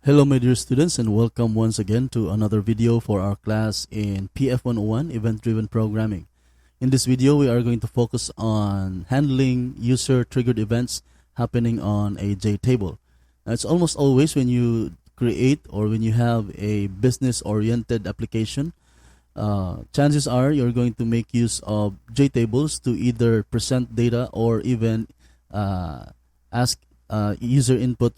Hello my dear students, and welcome once again to another video for our class in PF 101 Event Driven Programming. In this video we are going to focus on handling user triggered events happening on a JTable. Now, it's almost always when you create or when you have a business oriented application, chances are you're going to make use of JTables to either present data or even ask user input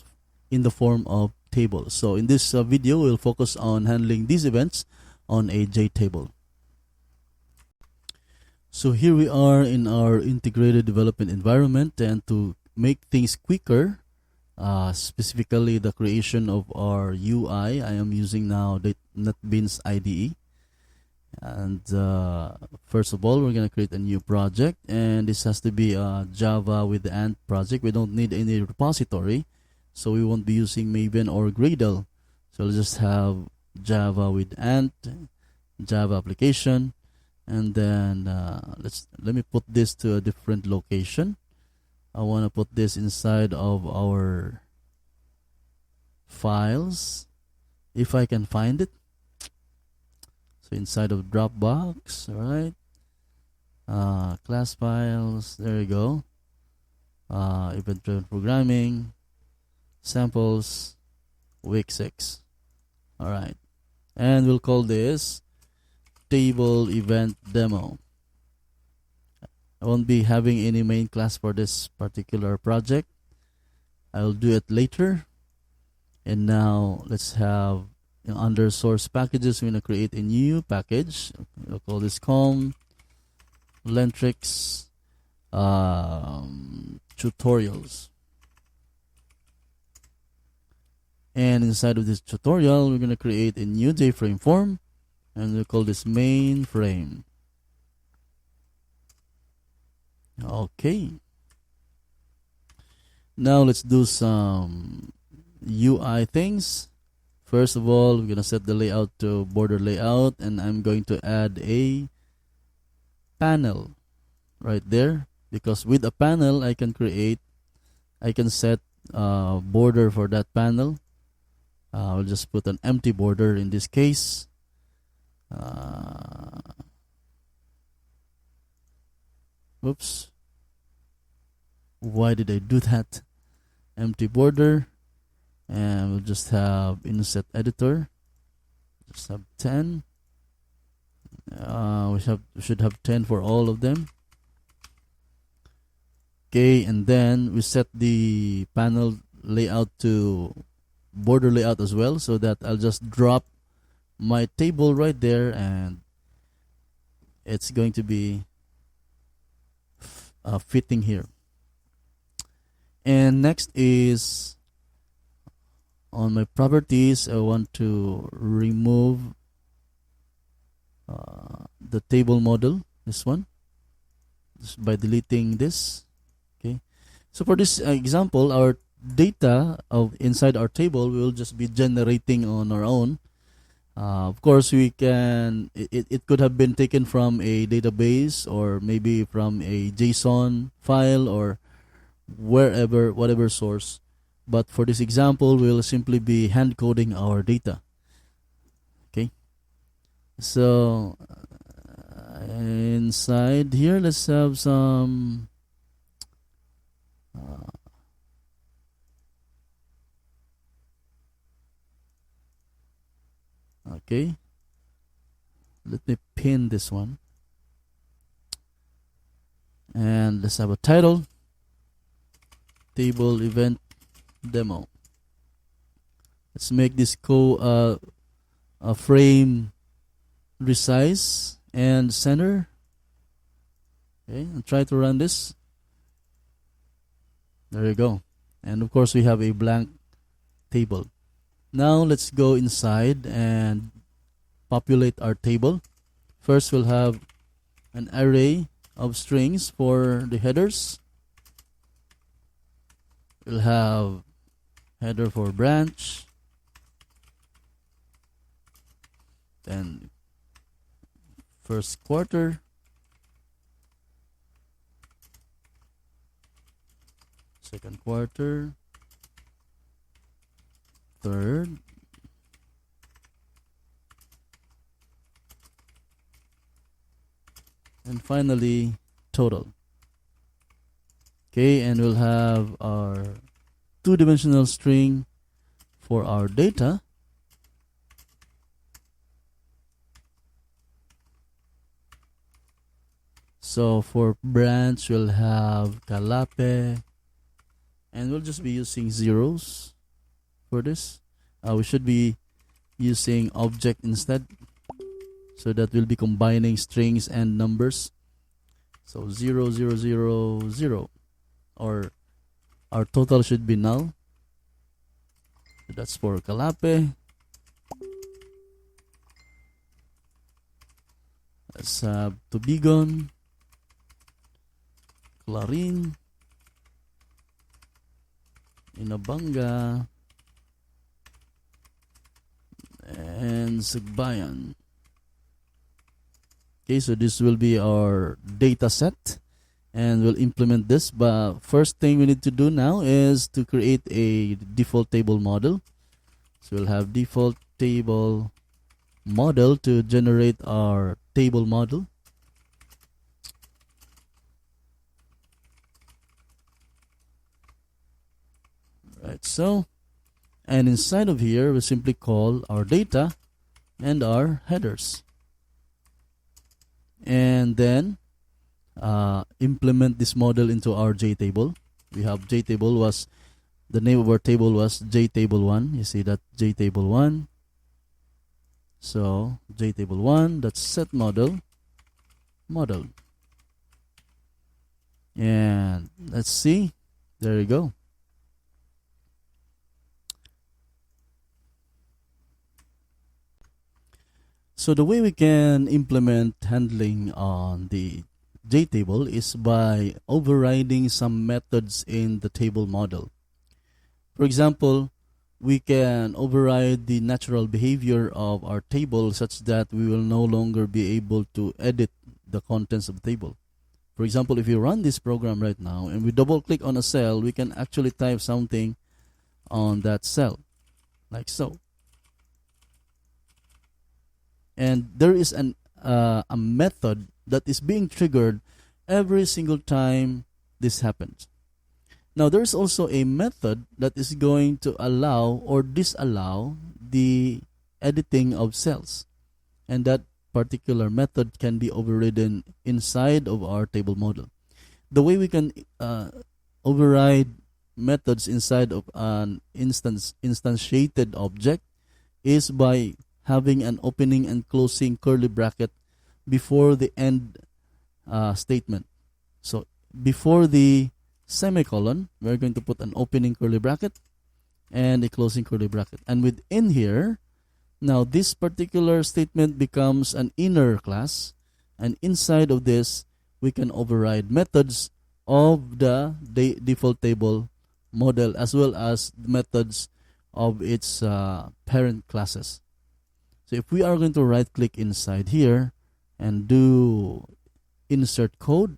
in the form of tables. So in this video, we'll focus on handling these events on a JTable. So here we are in our integrated development environment, and to make things quicker, specifically the creation of our UI, I am using now the NetBeans IDE. And first of all, we're going to create a new project, and this has to be a Java with the Ant project. We don't need any repository, so we won't be using Maven or Gradle. So let's just have Java with Ant, Java application, and then let me put this to a different location. I want to put this inside of our files, if I can find it. So inside of Dropbox, all right. Class files, there you go. Event-driven programming, samples, week 6. All right, and we'll call this table event demo. I won't be having any main class for this particular project. I'll do it later. And now let's have, under source packages, we're going to create a new package. We'll call this com Lentrix tutorials. And inside of this tutorial, we're going to create a new JFrame form, and we'll call this main frame. Okay. Now let's do some UI things. First of all, we're going to set the layout to border layout, and I'm going to add a panel right there, because with a panel I can set border for that panel. I'll just put an empty border in this case. Oops. Why did I do that? Empty border. And we'll just have inset editor. Just have 10. We should have 10 for all of them. Okay, and then we set the panel layout to border layout as well, so that I'll just drop my table right there, and it's going to be fitting here. And next is on my properties, I want to remove the table model, this one, just by deleting this. Okay, so for this example, our data of inside our table will just be generating on our own. Of course, we can. It could have been taken from a database, or maybe from a JSON file, or whatever source. But for this example, we'll simply be hand coding our data. Okay. So inside here, let's have some. Okay, let me pin this one, and let's have a title, table event demo. Let's make this a frame resize and center. Okay, and try to run this. There you go. And of course we have a blank table. Now let's go inside and populate our table. First, we'll have an array of strings for the headers. We'll have header for branch, then first quarter, second quarter, third, and finally total. Okay, and we'll have our two-dimensional string for our data. So for branch, we'll have Kalape, and we'll just be using zeros for this. We should be using object instead, so that we'll be combining strings and numbers. So 0, 0, 0, 0, or our total should be null. So that's for Kalape. Let's have Tubigon, Clarin, Inabanga, and Sigbayan. Okay, so this will be our data set, and we'll implement this. But first thing we need to do now is to create a default table model. So we'll have default table model to generate our table model. Right, so, and inside of here we simply call our data and our headers, and then implement this model into our JTable. We have JTable was, the name of our table was JTable1. You see that, JTable1. So JTable1, that's set model, and let's see, there you go. So the way we can implement handling on the JTable is by overriding some methods in the table model. For example, we can override the natural behavior of our table such that we will no longer be able to edit the contents of the table. For example, if you run this program right now and we double click on a cell, we can actually type something on that cell, like so. And there is a method that is being triggered every single time this happens. Now, there's also a method that is going to allow or disallow the editing of cells. And that particular method can be overridden inside of our table model. The way we can override methods inside of an instantiated object is by having an opening and closing curly bracket before the end statement. So before the semicolon, we're going to put an opening curly bracket and a closing curly bracket. And within here, now this particular statement becomes an inner class, and inside of this, we can override methods of the default table model as well as methods of its parent classes. So if we are going to right click inside here and do insert code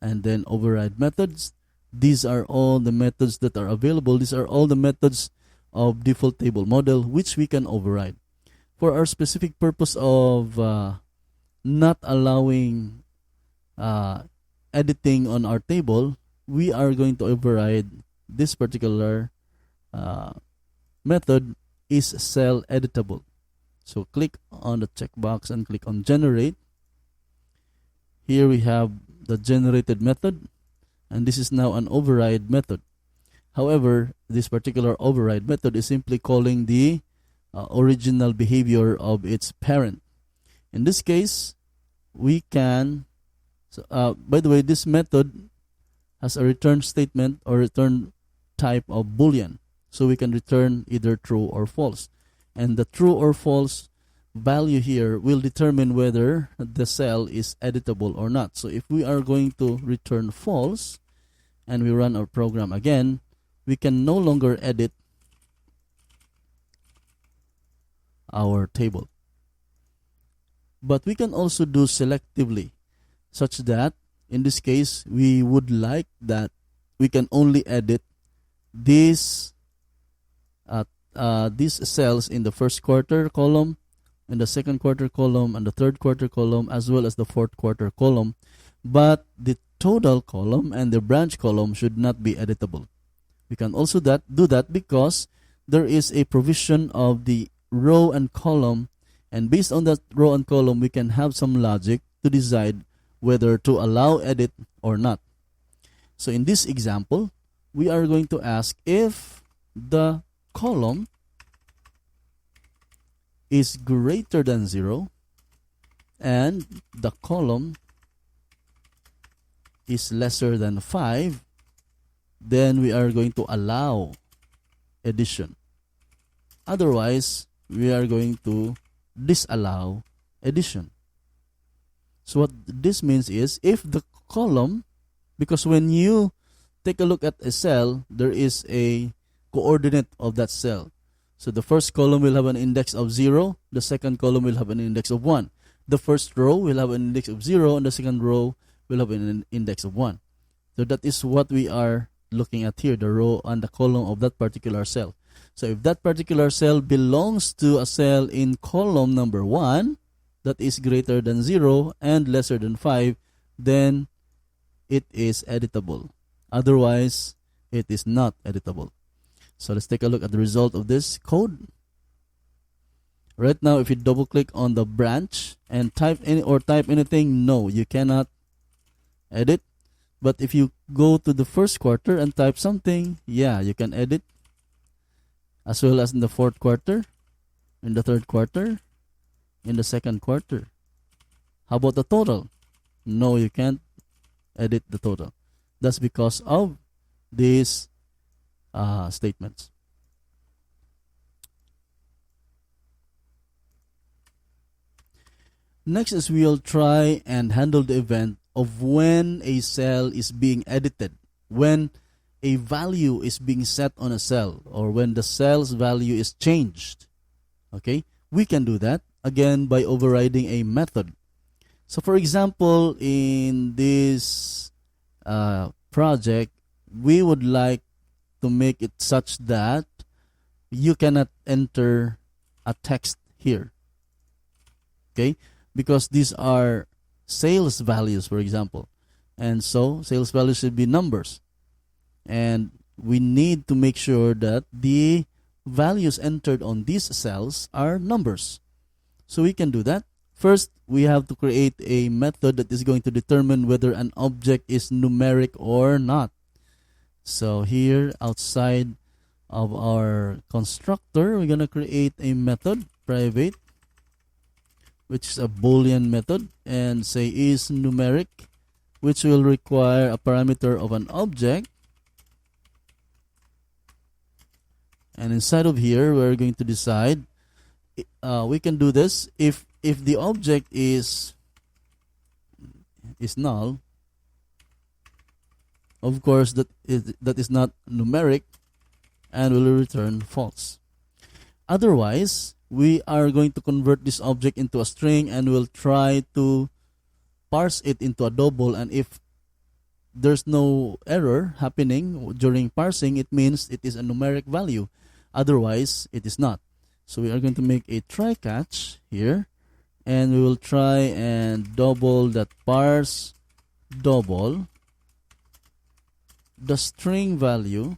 and then override methods, these are all the methods that are available. These are all the methods of default table model which we can override. For our specific purpose of not allowing editing on our table, we are going to override this particular method is cell editable. So click on the checkbox and click on generate. Here we have the generated method, and this is now an override method. However, this particular override method is simply calling the original behavior of its parent. In this case, we can, by the way, this method has a return statement or return type of Boolean. So we can return either true or false. And the true or false value here will determine whether the cell is editable or not. So if we are going to return false and we run our program again, we can no longer edit our table. But we can also do selectively, such that in this case we would like that we can only edit this these cells in the first quarter column, in the second quarter column, and the third quarter column, as well as the fourth quarter column. But the total column and the branch column should not be editable. We can also do that because there is a provision of the row and column, and based on that row and column, we can have some logic to decide whether to allow edit or not. So in this example, we are going to ask if the column is greater than 0 and the column is lesser than 5, then we are going to allow addition. Otherwise, we are going to disallow addition. So what this means is, if the column, because when you take a look at a cell, there is a coordinate of that cell. So the first column will have an index of 0, the second column will have an index of 1. The first row will have an index of 0, and the second row will have an index of 1. So that is what we are looking at here, the row and the column of that particular cell. So if that particular cell belongs to a cell in column number 1 that is greater than 0 and lesser than 5, then it is editable. Otherwise, it is not editable. So let's take a look at the result of this code. Right now, if you double click on the branch and type anything, no, you cannot edit. But if you go to the first quarter and type something, yeah, you can edit. As well as in the fourth quarter, in the third quarter, in the second quarter. How about the total? No, you can't edit the total. That's because of these statements. Next is we'll try and handle the event of when a cell is being edited, when a value is being set on a cell, or when the cell's value is changed. Okay, we can do that again by overriding a method. So for example, in this project, we would like to make it such that you cannot enter a text here. Okay, because these are sales values, for example, and so sales values should be numbers, and we need to make sure that the values entered on these cells are numbers. So we can do that. First, we have to create a method that is going to determine whether an object is numeric or not. So here, outside of our constructor, we're going to create a method, private, which is a Boolean method, and say is numeric, which will require a parameter of an object. And inside of here, we're going to decide, we can do this if the object is null. Of course, that is not numeric and will return false. Otherwise, we are going to convert this object into a string and we'll try to parse it into a double, and if there's no error happening during parsing, it means it is a numeric value. Otherwise, it is not. So we are going to make a try catch here, and we will try and double that parse double the string value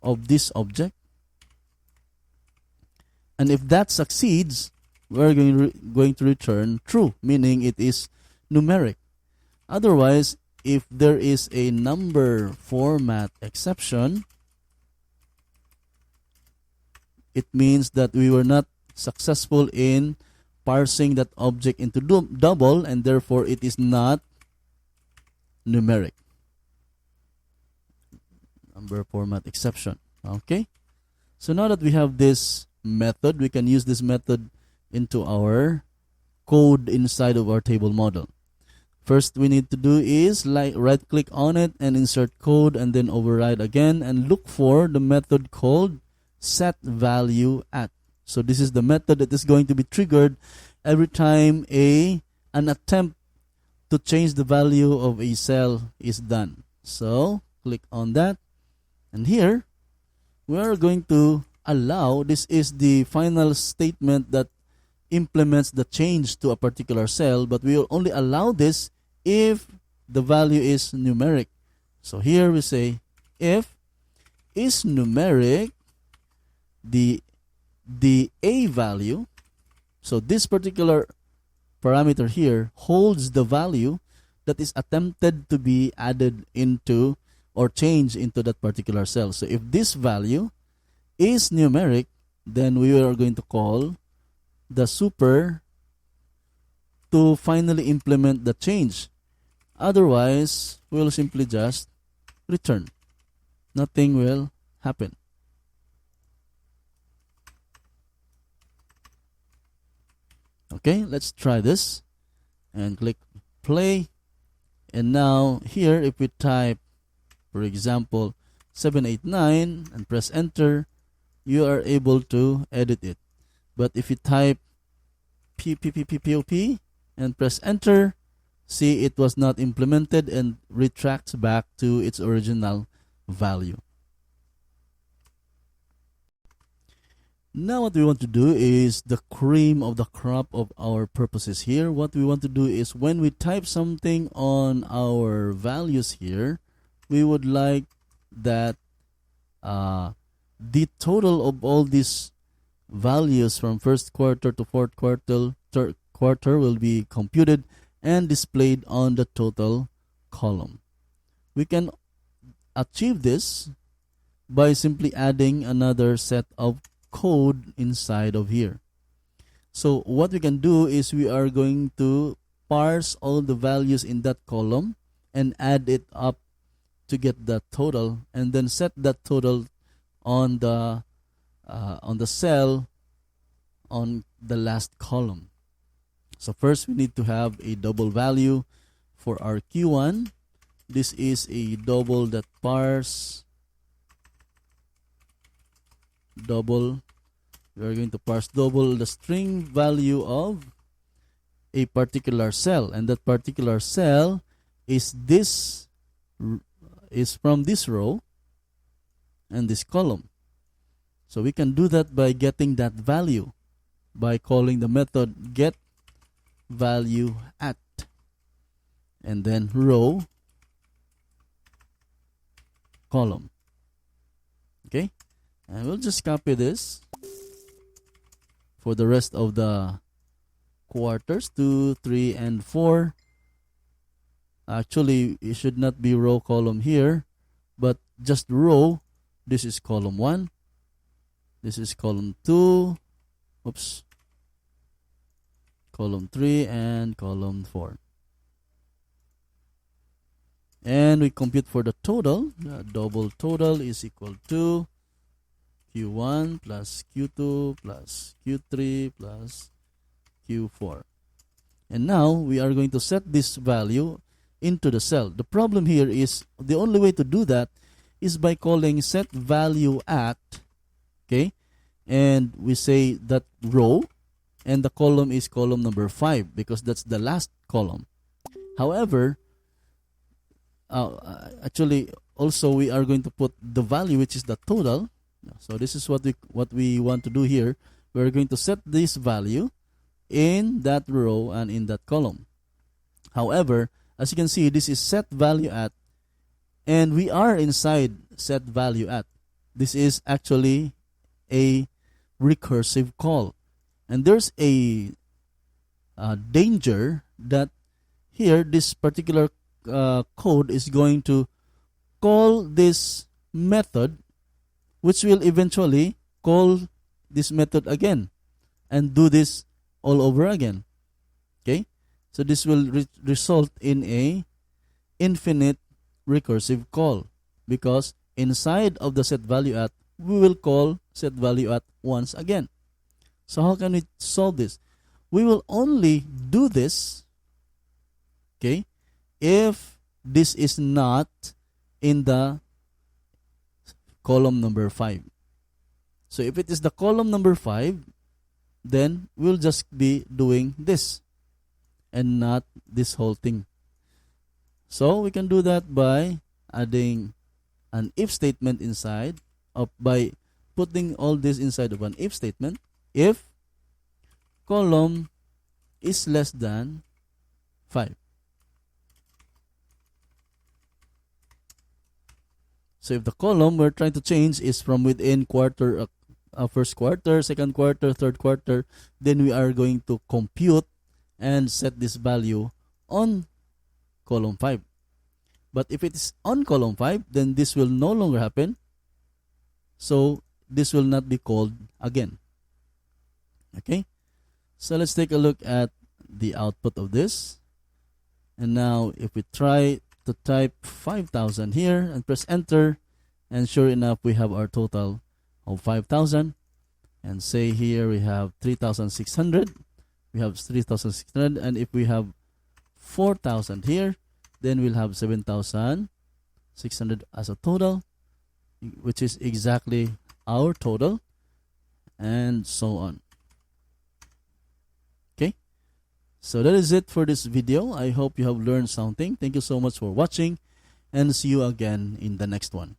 of this object. And if that succeeds, we're going to return true, meaning it is numeric. Otherwise, if there is a number format exception, it means that we were not successful in parsing that object into double, and therefore it is not numeric. Number format exception. Okay? So now that we have this method, we can use this method into our code inside of our table model. First we need to do is right click on it and insert code, and then override again and look for the method called set value at. So this is the method that is going to be triggered every time an attempt to change the value of a cell is done. So click on that, and here we are going to allow, this is the final statement that implements the change to a particular cell, but we will only allow this if the value is numeric. So here we say if is numeric, the a value, so this particular parameter here holds the value that is attempted to be added into or changed into that particular cell. So if this value is numeric, then we are going to call the super to finally implement the change. Otherwise, we'll simply just return. Nothing will happen. Okay, let's try this and click play. And now here, if we type, for example, 789 and press enter, you are able to edit it. But if you type POP and press enter, see it was not implemented and retracts back to its original value. Now what we want to do is the cream of the crop of our purposes here. What we want to do is when we type something on our values here, we would like that the total of all these values from first quarter to fourth quarter, third quarter will be computed and displayed on the total column. We can achieve this by simply adding another set of code inside of here. So what we can do is we are going to parse all the values in that column and add it up to get the total, and then set that total on the cell on the last column. So first we need to have a double value for our Q1. This is a double that parse double. We are going to parse double the string value of a particular cell, and that particular cell is from this row and this column. So we can do that by getting that value by calling the method get value at, and then row column. Okay, and we'll just copy this for the rest of the quarters 2, 3, and 4. Actually, it should not be row column here, but just row. This is column 1. This is column 2. Oops. Column 3 and column 4. And we compute for the total. The double total is equal to Q1 plus Q2 plus Q3 plus Q4. And now we are going to set this value into the cell. The problem here is the only way to do that is by calling set value at, okay, and we say that row, and the column is column number 5 because that's the last column. However, actually also we are going to put the value, which is the total. So this is what we want to do here. We're going to set this value in that row and in that column. However, as you can see, this is set value at, and we are inside set value at. This is actually a recursive call, and there's a danger that here this particular code is going to call this method, which will eventually call this method again and do this all over again. Okay, so this will result in a infinite recursive call, because inside of the set value at, we will call set value at once again. So how can we solve this? We will only do this, okay, if this is not in the column number 5. So if it is the column number 5, then we'll just be doing this and not this whole thing. So we can do that by adding an if statement inside, by putting all this inside of an if statement. If column is less than 5. So if the column we're trying to change is from within quarter, first quarter, second quarter, third quarter, then we are going to compute and set this value on column 5. But if it is on column 5, then this will no longer happen. So this will not be called again. Okay? So let's take a look at the output of this. And now if we try to type 5,000 here and press enter, and sure enough we have our total of 5,000. And say here we have 3,600. We have 3,600, and if we have 4,000 here, then we'll have 7,600 as a total, which is exactly our total, and so on. Okay, so that is it for this video. I hope you have learned something. Thank you so much for watching, and see you again in the next one.